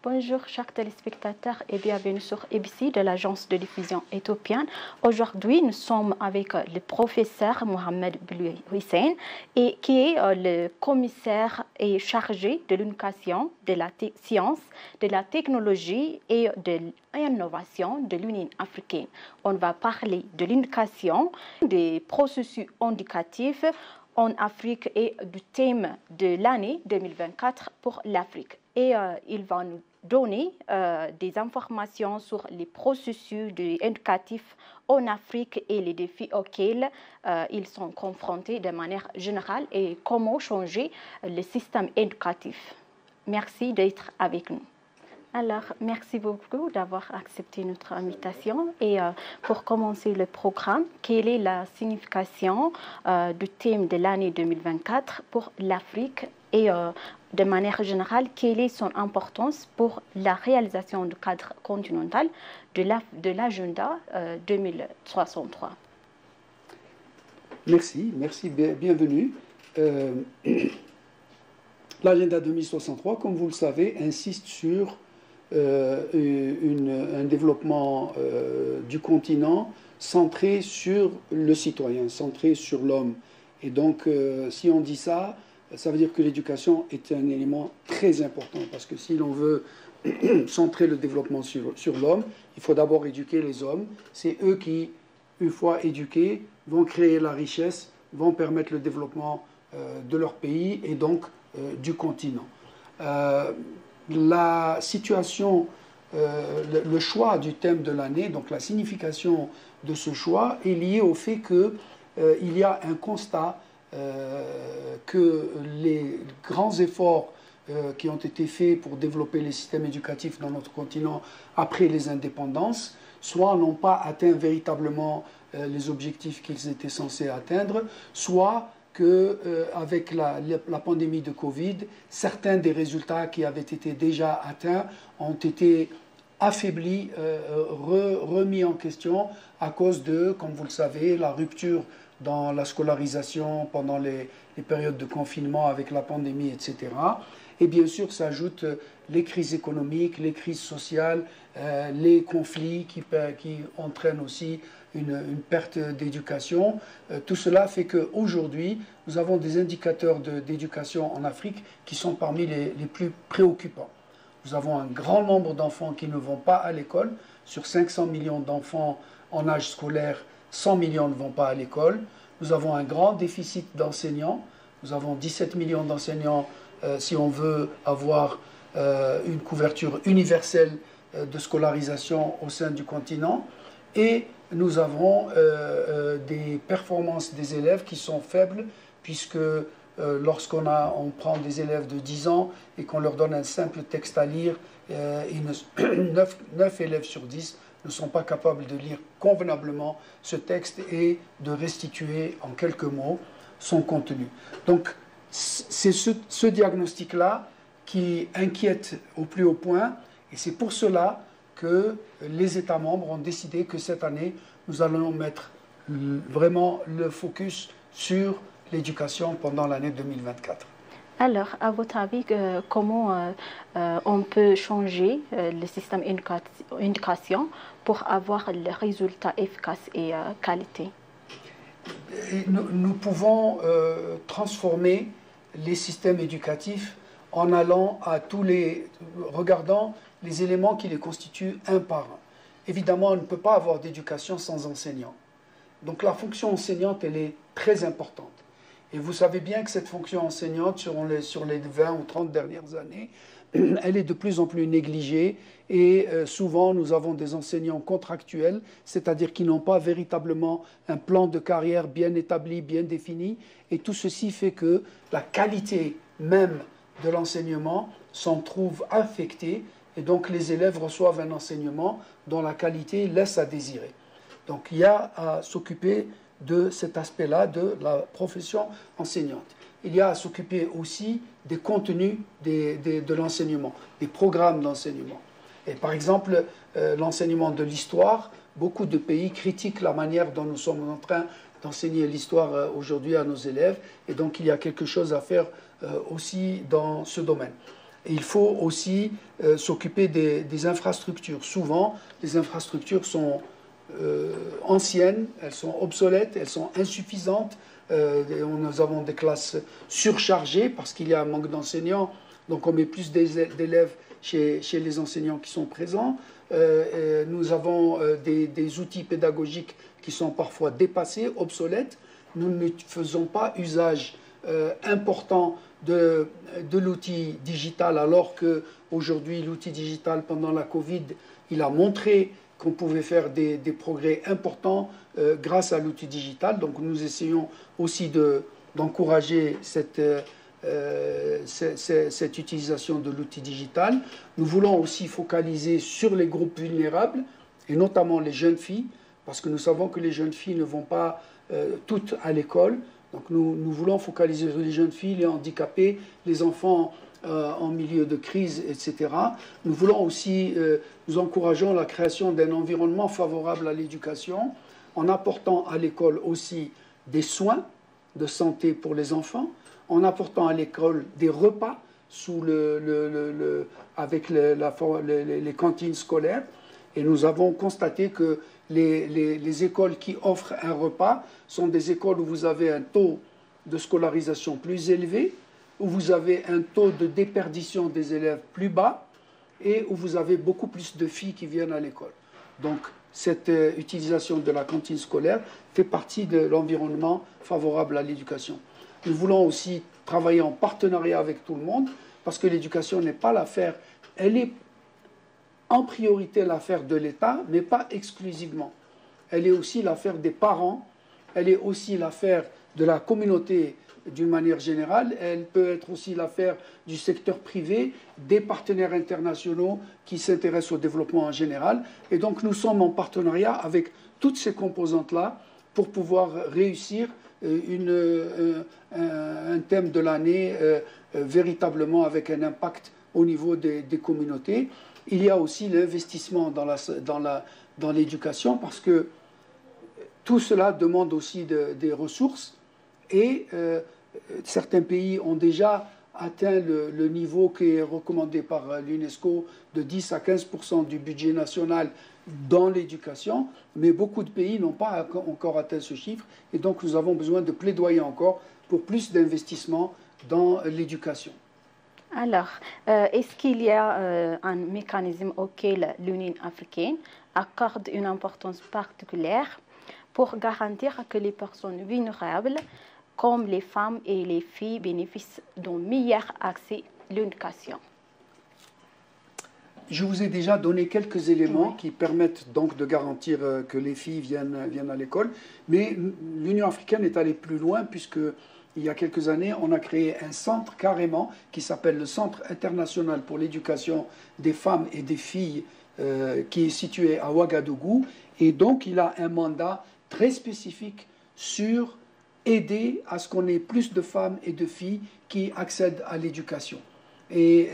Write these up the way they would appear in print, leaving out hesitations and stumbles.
Bonjour chers téléspectateurs et bienvenue sur ABC de l'agence de diffusion éthiopienne. Aujourd'hui, nous sommes avec le professeur Mohamed Blouy Hussein qui est le commissaire et chargé de l'éducation, de la science, de la technologie et de l'innovation de l'Union africaine. On va parler de l'éducation, des processus éducatifs en Afrique et du thème de l'année 2024 pour l'Afrique. Et il va nous donner des informations sur les processus éducatifs en Afrique et les défis auxquels ils sont confrontés de manière générale et comment changer le système éducatif. Merci d'être avec nous. Alors, merci beaucoup d'avoir accepté notre invitation. Et pour commencer le programme, quelle est la signification du thème de l'année 2024 pour l'Afrique et de manière générale, quelle est son importance pour la réalisation du cadre continental de l'agenda 2063? Merci, bienvenue. L'agenda 2063, comme vous le savez, insiste sur un développement du continent centré sur le citoyen, centré sur l'homme. Et donc, si on dit ça, ça veut dire que l'éducation est un élément très important, parce que si l'on veut centrer le développement sur l'homme, il faut d'abord éduquer les hommes. C'est eux qui, une fois éduqués, vont créer la richesse, vont permettre le développement de leur pays et donc du continent. La situation, le choix du thème de l'année, donc la signification de ce choix est liée au fait qu'il y a un constat que les grands efforts qui ont été faits pour développer les systèmes éducatifs dans notre continent après les indépendances, soit n'ont pas atteint véritablement les objectifs qu'ils étaient censés atteindre, soit qu'avec la pandémie de Covid, certains des résultats qui avaient été déjà atteints ont été affaiblis, remis en question à cause de, comme vous le savez, la rupture dans la scolarisation pendant les périodes de confinement avec la pandémie, etc. Et bien sûr, s'ajoutent les crises économiques, les crises sociales, les conflits qui entraînent aussi une perte d'éducation. Tout cela fait qu'aujourd'hui, nous avons des indicateurs d'éducation en Afrique qui sont parmi les plus préoccupants. Nous avons un grand nombre d'enfants qui ne vont pas à l'école. Sur 500 millions d'enfants en âge scolaire, 100 millions ne vont pas à l'école. Nous avons un grand déficit d'enseignants. Nous avons 17 millions d'enseignants si on veut avoir une couverture universelle de scolarisation au sein du continent. Et nous avons des performances des élèves qui sont faibles, puisque lorsqu'on prend des élèves de 10 ans et qu'on leur donne un simple texte à lire, 9 élèves sur 10 ne sont pas capables de lire convenablement ce texte et de restituer en quelques mots son contenu. Donc c'est ce diagnostic-là qui inquiète au plus haut point, et c'est pour cela que les États membres ont décidé que cette année, nous allons mettre vraiment le focus sur l'éducation pendant l'année 2024. Alors, à votre avis, comment on peut changer le système d'éducation pour avoir les résultats efficaces et qualité? Nous pouvons transformer les systèmes éducatifs en allant regardant les éléments qui les constituent un par un. Évidemment, on ne peut pas avoir d'éducation sans enseignants. Donc la fonction enseignante, elle est très importante. Et vous savez bien que cette fonction enseignante, sur les 20 ou 30 dernières années, elle est de plus en plus négligée. Et souvent, nous avons des enseignants contractuels, c'est-à-dire qui n'ont pas véritablement un plan de carrière bien établi, bien défini. Et tout ceci fait que la qualité même de l'enseignement s'en trouve affectée. Et donc, les élèves reçoivent un enseignement dont la qualité laisse à désirer. Donc, il y a à s'occuper de cet aspect-là de la profession enseignante. Il y a à s'occuper aussi des contenus de l'enseignement, des programmes d'enseignement. Et par exemple, l'enseignement de l'histoire, beaucoup de pays critiquent la manière dont nous sommes en train d'enseigner l'histoire aujourd'hui à nos élèves. Et donc, il y a quelque chose à faire aussi dans ce domaine. Et il faut aussi s'occuper des infrastructures. Souvent, les infrastructures sont anciennes, elles sont obsolètes, elles sont insuffisantes. Nous avons des classes surchargées parce qu'il y a un manque d'enseignants. Donc on met plus d'élèves chez les enseignants qui sont présents. Nous avons des outils pédagogiques qui sont parfois dépassés, obsolètes. Nous ne faisons pas usage important de l'outil digital, alors qu'aujourd'hui, l'outil digital, pendant la Covid, il a montré qu'on pouvait faire des progrès importants grâce à l'outil digital. Donc nous essayons aussi d'encourager cette utilisation de l'outil digital. Nous voulons aussi focaliser sur les groupes vulnérables, et notamment les jeunes filles, parce que nous savons que les jeunes filles ne vont pas toutes à l'école. Donc nous voulons focaliser sur les jeunes filles, les handicapés, les enfants en milieu de crise, etc. Nous voulons aussi, nous encourageons la création d'un environnement favorable à l'éducation, en apportant à l'école aussi des soins de santé pour les enfants, en apportant à l'école des repas avec les cantines scolaires. Et nous avons constaté que les écoles qui offrent un repas sont des écoles où vous avez un taux de scolarisation plus élevé, où vous avez un taux de déperdition des élèves plus bas et où vous avez beaucoup plus de filles qui viennent à l'école. Donc cette utilisation de la cantine scolaire fait partie de l'environnement favorable à l'éducation. Nous voulons aussi travailler en partenariat avec tout le monde parce que l'éducation n'est pas l'affaire, elle est en priorité l'affaire de l'État, mais pas exclusivement. Elle est aussi l'affaire des parents, elle est aussi l'affaire de la communauté d'une manière générale, elle peut être aussi l'affaire du secteur privé, des partenaires internationaux qui s'intéressent au développement en général. Et donc nous sommes en partenariat avec toutes ces composantes-là pour pouvoir réussir un thème de l'année véritablement avec un impact au niveau des communautés. Il y a aussi l'investissement dans l'éducation parce que tout cela demande aussi des ressources et certains pays ont déjà atteint le niveau qui est recommandé par l'UNESCO de 10 à 15% du budget national dans l'éducation, mais beaucoup de pays n'ont pas encore atteint ce chiffre et donc nous avons besoin de plaidoyer encore pour plus d'investissement dans l'éducation. Alors, est-ce qu'il y a un mécanisme auquel l'Union africaine accorde une importance particulière pour garantir que les personnes vulnérables, comme les femmes et les filles, bénéficient d'un meilleur accès à l'éducation? Je vous ai déjà donné quelques éléments qui permettent donc de garantir que les filles viennent à l'école, mais l'Union africaine est allée plus loin puisque il y a quelques années, on a créé un centre carrément qui s'appelle le Centre international pour l'éducation des femmes et des filles qui est situé à Ouagadougou. Et donc, il a un mandat très spécifique sur aider à ce qu'on ait plus de femmes et de filles qui accèdent à l'éducation. Et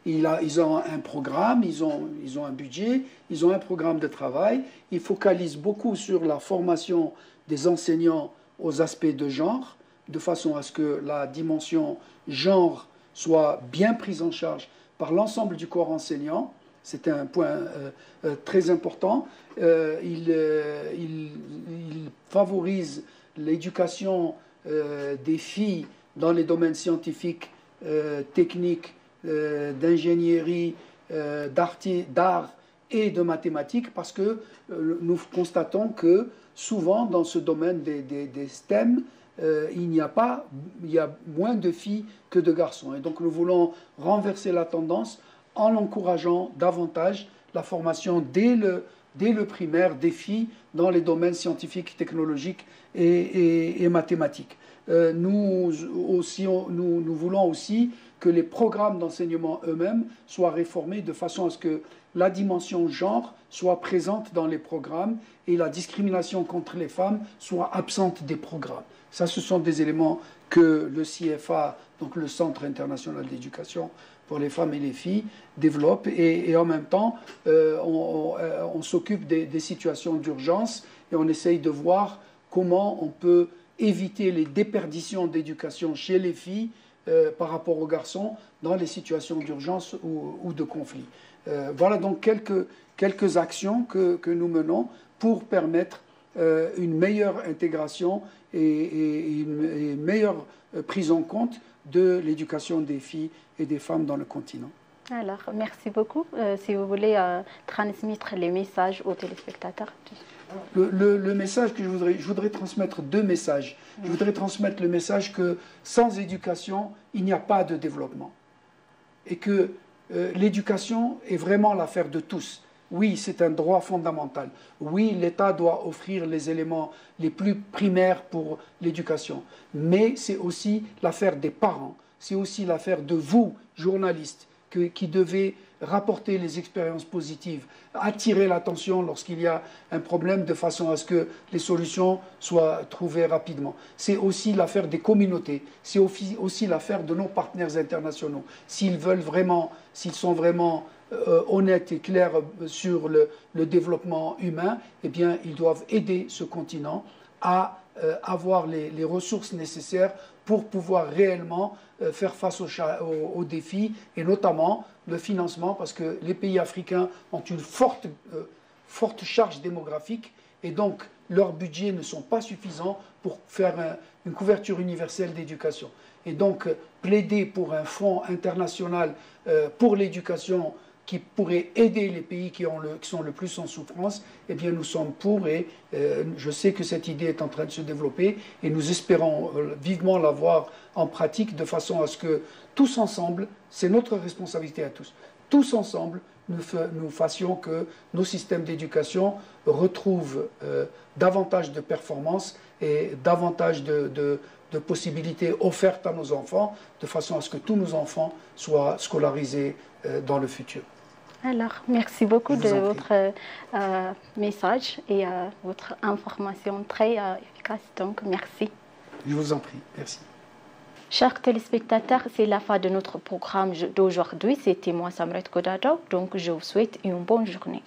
ils ont un programme, ils ont un budget, ils ont un programme de travail. Ils focalisent beaucoup sur la formation des enseignants aux aspects de genre, de façon à ce que la dimension genre soit bien prise en charge par l'ensemble du corps enseignant. C'est un point très important. Il favorise l'éducation des filles dans les domaines scientifiques, techniques, d'ingénierie, d'art et de mathématiques, parce que nous constatons que souvent dans ce domaine des STEM, il y a moins de filles que de garçons. Et donc nous voulons renverser la tendance en encourageant davantage la formation dès le primaire des filles dans les domaines scientifiques, technologiques et mathématiques. Nous voulons aussi que les programmes d'enseignement eux-mêmes soient réformés de façon à ce que la dimension genre soit présente dans les programmes et la discrimination contre les femmes soit absente des programmes. Ça, ce sont des éléments que le CFA, donc le Centre international d'éducation pour les femmes et les filles, développe. Et en même temps, on s'occupe des situations d'urgence et on essaye de voir comment on peut éviter les déperditions d'éducation chez les filles par rapport aux garçons dans les situations d'urgence ou de conflit. Voilà donc quelques actions que nous menons pour permettre une meilleure intégration et une meilleure prise en compte de l'éducation des filles et des femmes dans le continent. Alors, merci beaucoup. Si vous voulez transmettre les messages aux téléspectateurs. Le message que je voudrais transmettre deux messages. Je voudrais transmettre le message que sans éducation, il n'y a pas de développement. Et que l'éducation est vraiment l'affaire de tous. Oui, c'est un droit fondamental. Oui, l'État doit offrir les éléments les plus primaires pour l'éducation. Mais c'est aussi l'affaire des parents. C'est aussi l'affaire de vous, journalistes, qui devez rapporter les expériences positives, attirer l'attention lorsqu'il y a un problème de façon à ce que les solutions soient trouvées rapidement. C'est aussi l'affaire des communautés, c'est aussi l'affaire de nos partenaires internationaux. S'ils sont vraiment honnêtes et clairs sur le développement humain, eh bien, ils doivent aider ce continent à avoir les ressources nécessaires pour pouvoir réellement faire face aux défis, et notamment le financement, parce que les pays africains ont une forte charge démographique, et donc leurs budgets ne sont pas suffisants pour faire une couverture universelle d'éducation. Et donc plaider pour un fonds international pour l'éducation qui pourrait aider les pays qui sont le plus en souffrance, eh bien nous sommes pour, et je sais que cette idée est en train de se développer et nous espérons vivement la voir en pratique de façon à ce que tous ensemble, c'est notre responsabilité à tous ensemble, nous fassions que nos systèmes d'éducation retrouvent davantage de performance et davantage de possibilités offertes à nos enfants, de façon à ce que tous nos enfants soient scolarisés dans le futur. Alors, merci beaucoup de votre message et votre information très efficace. Donc, merci. Je vous en prie. Merci. Chers téléspectateurs, c'est la fin de notre programme d'aujourd'hui. C'était moi, Samret Kodado. Donc, je vous souhaite une bonne journée.